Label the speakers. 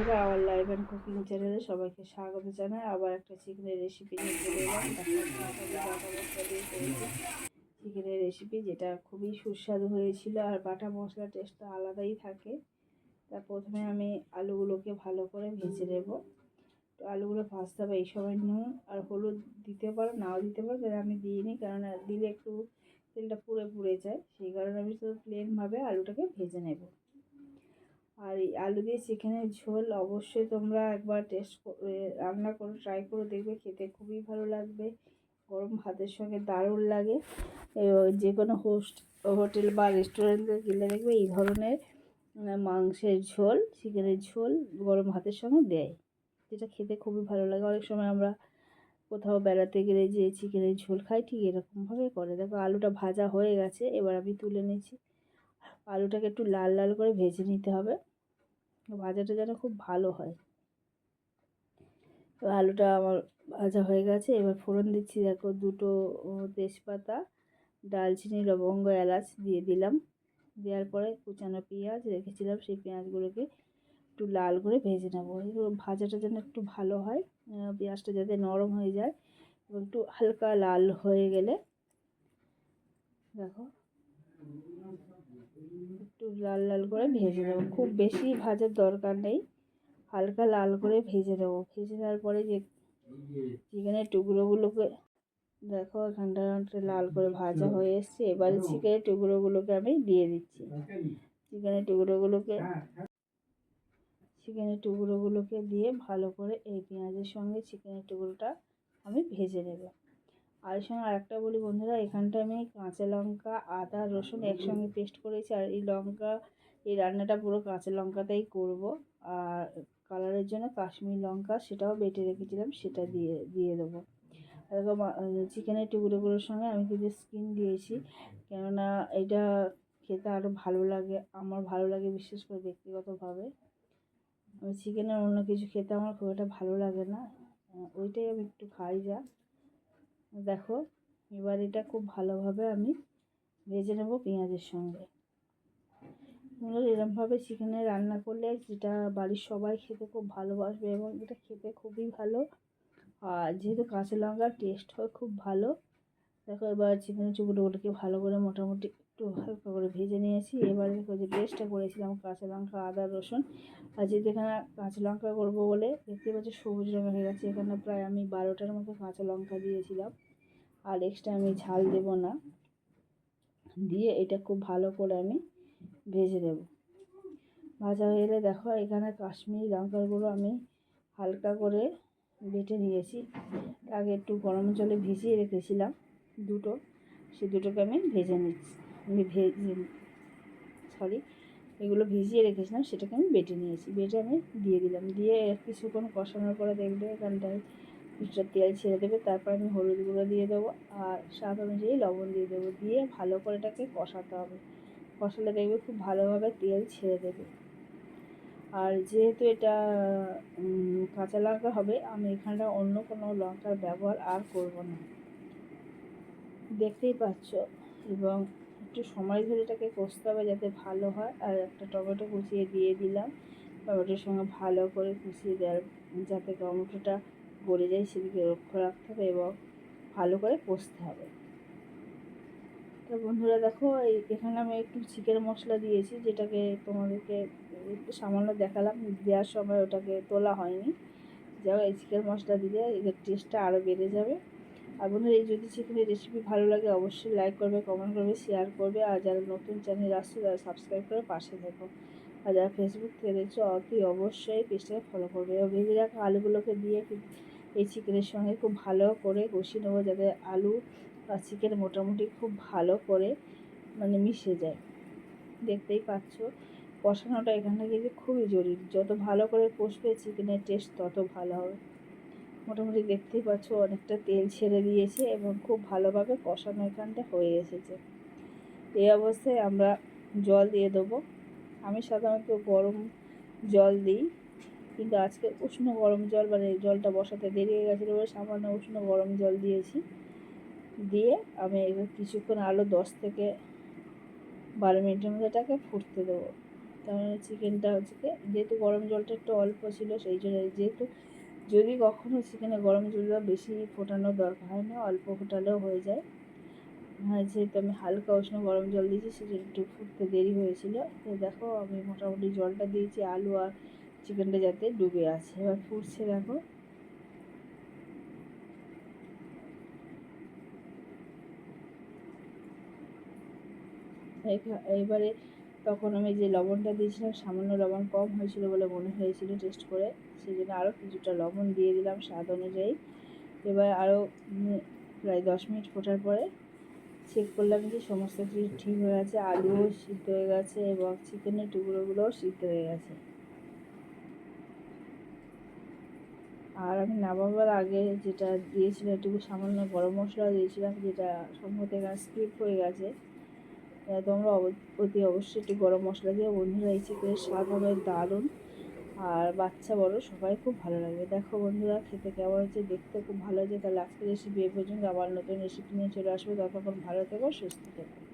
Speaker 1: বন্ধুরা, আমার live and cooking চ্যানেলে সবাইকে স্বাগত জানাই। আবার একটা চিকেনের রেসিপি নিয়ে চলে এলাম। দেখো, তাড়াতাড়ি বাটা মশলা দিয়ে করেছি চিকেনের রেসিপি, যেটা খুবই সুস্বাদু হয়েছিল। আর বাটা মশলার টেস্টটা আলাদাই থাকে। তা প্রথমে আমি আলুগুলোকে ভালো করে ভেজে নেব। তো আলুগুলো ভাজতে হবে। এই সময় নুন আর হলুদ দিতে পারো, নাও দিতে পারো, তাহলে আমি দিইনি, কারণ দিলে একটু তেলটা পুড়ে পুড়ে যায়। সেই কারণে আমি শুধু প্লেনভাবে আলুটাকে ভেজে নেব। আর এই আলু দিয়ে চিকেনের ঝোল অবশ্যই তোমরা একবার টেস্ট করে রান্না করে ট্রাই করে দেখবে, খেতে খুবই ভালো লাগবে। গরম ভাতের সঙ্গে দারুণ লাগে। যে কোনো হোটেল বা রেস্টুরেন্টে গেলে দেখবে এই ধরনের মাংসের ঝোল, চিকেনের ঝোল গরম ভাতের সঙ্গে দেয়, যেটা খেতে খুবই ভালো লাগে। অনেক সময় আমরা কোথাও বেড়াতে গেলে যে চিকেনের ঝোল খাই, ঠিক এরকমভাবে করে। দেখো, আলুটা ভাজা হয়ে গেছে, এবার আমি তুলে নিচ্ছি। আলুটাকে একটু লাল লাল করে ভেজে নিতে হবে, ভাজাটা যেন খুব ভালো হয়। তো আলুটা আমার ভাজা হয়ে গেছে। এবার ফোড়ন দিচ্ছি। দেখো, দুটো তেজপাতা, দারচিনি, লবঙ্গ, এলাচ দিয়ে দিলাম। দেওয়ার পরে কুচানো পেঁয়াজ রেখেছিলাম, সেই পেঁয়াজগুলোকে একটু লাল করে ভেজে নেবো। এগুলো ভাজাটা যেন একটু ভালো হয়, পেঁয়াজটা যাতে নরম হয়ে যায় এবং একটু হালকা লাল হয়ে গেলে, দেখো, একটু লাল লাল করে ভেজে নেবো। খুব বেশি ভাজার দরকার নেই, হালকা লাল করে ভেজে নেবো। ভেজে নেওয়ার পরে যে চিকেনের টুকরোগুলোকে, দেখো এখানটা লাল করে ভাজা হয়ে এসছে। এবারে চিকেনের টুকরোগুলোকে আমি দিয়ে দিচ্ছি। চিকেনের টুকরোগুলোকে দিয়ে ভালো করে এই পেঁয়াজের সঙ্গে চিকেনের টুকরোটা আমি ভেজে নেব। আর এর সঙ্গে আরেকটা বলি বন্ধুরা, এখানটা আমি কাঁচা লঙ্কা, আদা, রসুন একসঙ্গে পেস্ট করেছি। আর এই রান্নাটা পুরো কাঁচা লঙ্কাতেই করব। আর কালারের জন্য কাশ্মীরি লঙ্কা, সেটাও বেটে রেখেছিলাম, সেটা দিয়ে দেবো। এরকম চিকেনের টুকরোগুলোর সঙ্গে আমি কিন্তু স্কিন দিয়েছি, কেননা এটা খেতে আরও ভালো লাগে। আমার ভালো লাগে বিশেষ করে ব্যক্তিগতভাবে। আমি চিকেনের অন্য কিছু খেতে আমার খুব একটা ভালো লাগে না, ওইটাই আমি একটু খাই যা। দেখো, এবার এটা খুব ভালোভাবে আমি ভেজে নেব পেঁয়াজের সঙ্গে। এরকমভাবে চিকেনের রান্না করলে যেটা বাড়ির সবাই খেতে খুব ভালোবাসবে, এবং এটা খেতে খুবই ভালো। আর যেহেতু কাঁচা লঙ্কার টেস্ট হয় খুব ভালো। দেখো, এবার চিকেনের টুকরোগুলোকে ভালো করে মোটামুটি একটু হালকা করে ভেজে নিয়েছি। এবারে যে পেস্টটা করেছিলাম কাঁচা লঙ্কা, আদা, রসুন, আর যেহেতু এখানে কাঁচা লঙ্কা করবো বলে দেখতে পাচ্ছি সবুজ রঙের হয়ে গেছে। এখানে প্রায় আমি 12টার মতো কাঁচা লঙ্কা দিয়েছিলাম, আর এক্সট্রা আমি ঝাল দেবো না। দিয়ে এটা খুব ভালো করে আমি ভেজে দেবো। ভাজা হয়ে গেলে দেখো, এখানে কাশ্মীরি লঙ্কার গুঁড়ো আমি হালকা করে বেটে নিয়েছি। আগে একটু গরম জলে ভিজিয়ে রেখেছিলাম সেই দুটোকে আমি ভেজে নিচ্ছি। এগুলো ভিজিয়ে রেখেছিলাম, সেটাকে আমি বেটে নিয়েছি। বেটে আমি দিয়ে দিলাম। দিয়ে কিছুক্ষণ কষানোর পরে দেখবে এখানটায় কিছুটা তেল ছেড়ে দেবে। তারপর আমি হলুদ গুঁড়ো দিয়ে দেবো, আর স্বাদ অনুযায়ী লবণ দিয়ে দেবো। দিয়ে ভালো করে এটাকে কষাতে হবে। কষালে দেখবে খুব ভালোভাবে তেল ছেড়ে দেবে। আর যেহেতু এটা কাঁচা লঙ্কা হবে, আমি এখানটা অন্য কোনো লঙ্কার ব্যবহার আর করব না, দেখতেই পাচ্ছ। এবং একটু সময় ধরে এটাকে কষতে হবে যাতে ভালো হয়। আর একটা টমেটো কুচিয়ে দিয়ে দিলাম। টমেটোর সঙ্গে ভালো করে কুচিয়ে দেওয়ার, যাতে টমেটোটা গলে যায় সেদিকে লক্ষ্য রাখতে হবে এবং ভালো করে কষতে হবে। তো বন্ধুরা দেখো, এখানে আমি একটু চিকেন মশলা দিয়েছি, যেটাকে তোমাদেরকে একটু সামান্য দেখালাম। দেওয়ার সময় ওটাকে তোলা হয়নি। যাও, এই চিকেন মশলা দিলে এর টেস্টটা আরও বেড়ে যাবে। আর বন্ধুরা, এই যদি চিকেনের রেসিপি ভালো লাগে অবশ্যই লাইক করবে, কমেন্ট করবে, শেয়ার করবে। আর যারা নতুন চ্যানেল আসছে তারা সাবস্ক্রাইব করে পাশে থেকো। আর যারা ফেসবুক থেকে দেখছো অবশ্যই পেজটাকে ফলো করবে। এবং ভেজে রাখা আলুগুলোকে দিয়ে এই চিকেনের সঙ্গে খুব ভালো করে কষিয়ে নেবো, যাতে আলু আর চিকেন মোটামুটি খুব ভালো করে মিশে যায়। দেখতেই পাচ্ছ, কষানোটা এখানটা কিন্তু খুবই জরুরি। যত ভালো করে কষবে চিকেনের টেস্ট তত ভালো হবে। মোটামুটি দেখতেই পাচ্ছ অনেকটা তেল ছেড়ে দিয়েছে এবং খুব ভালোভাবে কষানো এখানটা হয়ে এসেছে। এই অবস্থায় আমরা জল দিয়ে দেবো। আমি সাধারণত গরম জল দিই, কিন্তু আজকে উষ্ণ গরম জল, জলটা বসাতে দেরি হয়ে গেছিলো বলে সামান্য উষ্ণ গরম জল দিয়েছি। দিয়ে আমি কিছুক্ষণ আরও 10 থেকে 12 মিনিটের মধ্যে এটাকে ফুটতে দেবো। কারণ চিকেনটা হচ্ছে যেহেতু গরম জলটা একটু অল্প ছিল, সেই জন্য যেহেতু যদি কখনো চিকেনে গরম জলটা বেশি ফোটানোর দরকার হয় না, অল্প ফোটালেও হয়ে যায়। হ্যাঁ, যেহেতু আমি হালকা উষ্ণ গরম জল দিয়েছি সেটা একটু ফুটতে দেরি হয়েছিল। তো দেখো আমি মোটামুটি জলটা দিয়েছি আলু আর চিকেনটা যাতে ডুবে আছে। এবার ফুটছে দেখো। এবারে তখন আমি যে লবণটা দিয়েছিলাম সামান্য লবণ কম হয়েছিল বলে মনে হয়েছিল টেস্ট করে, সেই জন্য আরও কিছুটা লবণ দিয়ে দিলাম স্বাদ অনুযায়ী। এবার আরও প্রায় 10 মিনিট ফোটার পরে চেক করলাম যে সমস্ত কিছু ঠিক হয়ে গেছে, আলুও সিদ্ধ হয়ে গেছে এবং চিকেনের টুকরোগুলোও সিদ্ধ হয়ে গেছে। আর আমি নামাবার আগে যেটা দিয়েছিলাম একটু সামান্য গরম মশলা দিয়েছিলাম, যেটা সম্ভবত এখানে স্কিপ হয়ে গেছে। তোমরা অতি অবশ্যই একটু গরম মশলা দিয়ে বন্ধুরা, এই চিকেনের স্বাদ হবে দারুণ। আর বাচ্চা বড় সবাই খুব ভালো লাগবে। দেখো বন্ধুরা খেতে কেমন হচ্ছে, দেখতে খুব ভালো হয়েছে। তাহলে আজকের রেসিপি এ পর্যন্ত, আবার নতুন রেসিপি নিয়ে চলে আসবো। ততক্ষণ ভালো থেকো, সুস্থ থেকো।